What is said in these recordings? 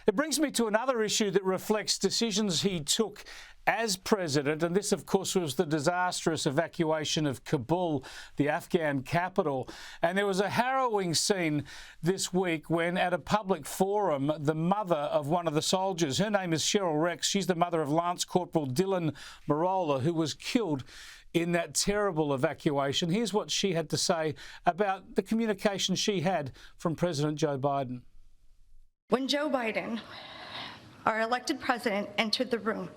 It brings me to another issue that reflects decisions he took as president, and this, of course, was the disastrous evacuation of Kabul, the Afghan capital. And there was a harrowing scene this week when, at a public forum, the mother of one of the soldiers, her name is Cheryl Rex, she's the mother of Lance Corporal Dylan Marola, who was killed in that terrible evacuation. Here's what she had to say about the communication she had from President Joe Biden. When Joe Biden, our elected president, entered the room,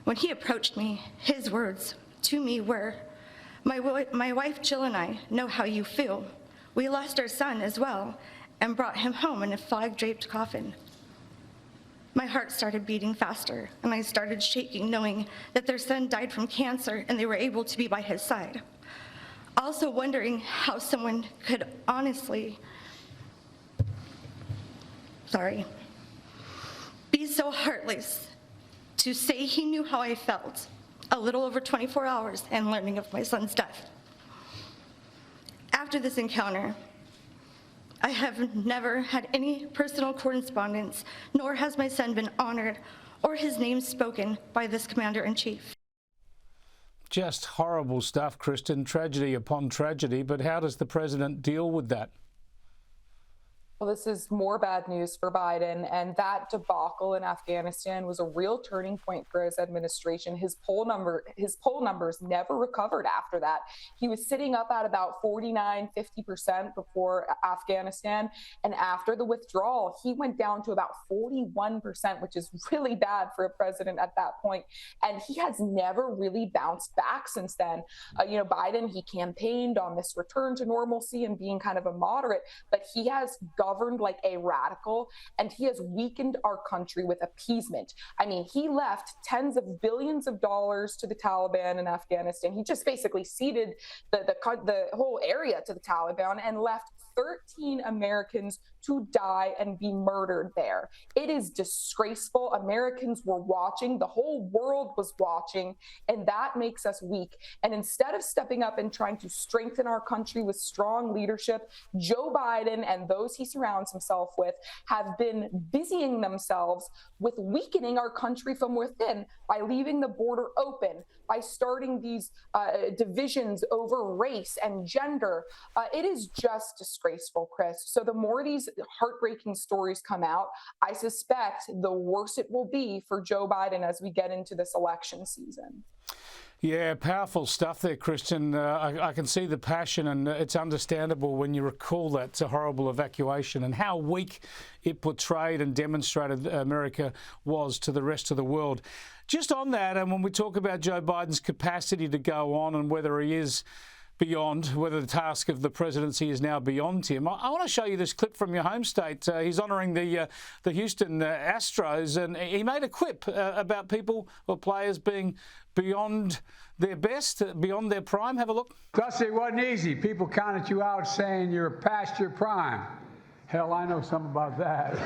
when he approached me, his words to me were, my wife Jill and I know how you feel. We lost our son as well and brought him home in a flag-draped coffin. My heart started beating faster, and I started shaking, knowing that their son died from cancer and they were able to be by his side. Also wondering how someone could honestly, be so heartless to say he knew how I felt a little over 24 hours and learning of my son's death. After this encounter, I have never had any personal correspondence, nor has my son been honored or his name spoken by this commander-in-chief. Just horrible stuff, Kristin, tragedy upon tragedy, but how does the president deal with that? Well, this is more bad news for Biden, and that debacle in Afghanistan was a real turning point for his administration. His poll numbers never recovered after that. He was sitting up at about 49–50% before Afghanistan, and after the withdrawal, he went down to about 41%, which is really bad for a president at that point. And he has never really bounced back since then. Biden, he campaigned on this return to normalcy and being kind of a moderate, but he has governed like a radical, and he has weakened our country with appeasement. I mean, he left tens of billions of dollars to the Taliban in Afghanistan. He just basically ceded the whole area to the Taliban and left 13 Americans to die and be murdered there. It is disgraceful. Americans were watching. The whole world was watching, and that makes us weak. And instead of stepping up and trying to strengthen our country with strong leadership, Joe Biden and those he surrounds himself with have been busying themselves with weakening our country from within by leaving the border open, by starting these divisions over race and gender. It is just disgraceful, Chris. So the more these heartbreaking stories come out, I suspect the worse it will be for Joe Biden as we get into this election season. Yeah, powerful stuff there, Kristin. I can see the passion, and it's understandable when you recall that horrible evacuation and how weak it portrayed and demonstrated America was to the rest of the world. Just on that, and when we talk about Joe Biden's capacity to go on and whether he is beyond, whether the task of the presidency is now beyond him, I want to show you this clip from your home state. He's honouring the Houston Astros, and he made a quip about people or players being beyond their best, beyond their prime. Have a look. Dusty, it wasn't easy. People counted you out saying you're past your prime. Hell, I know something about that.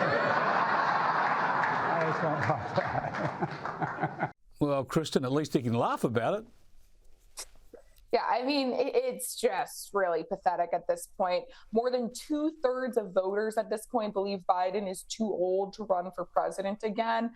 I know something about that. Well, Kristin, at least he can laugh about it. Yeah, I mean, it's just really pathetic at this point. More than 2/3 of voters at this point believe Biden is too old to run for president again.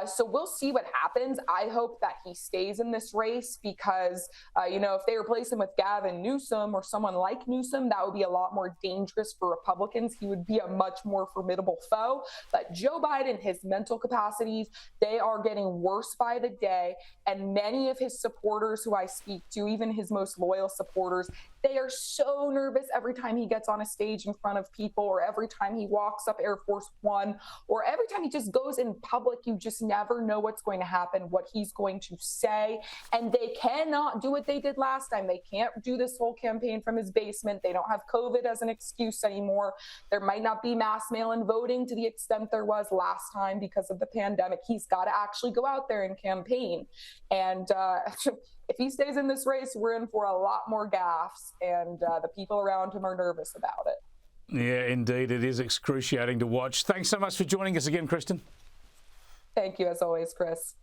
So we'll see what happens. I hope that he stays in this race because, if they replace him with Gavin Newsom or someone like Newsom, that would be a lot more dangerous for Republicans. He would be a much more formidable foe. But Joe Biden, his mental capacities, they are getting worse by the day. And many of his supporters who I speak to, even his most loyal supporters, they are so nervous every time he gets on a stage in front of people, or every time he walks up Air Force One, or every time he just goes in public. You just never know what's going to happen, what he's going to say. And they cannot do what they did last time. They can't do this whole campaign from his basement. They don't have COVID as an excuse anymore. There might not be mass mail-in voting to the extent there was last time because of the pandemic. He's got to actually go out there and campaign. And if he stays in this race, we're in for a lot more gaffes, and the people around him are nervous about it. Yeah, indeed. It is excruciating to watch. Thanks so much for joining us again, Kristin. Thank you, as always, Chris.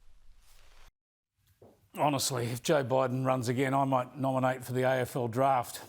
Honestly, if Joe Biden runs again, I might nominate for the AFL draft.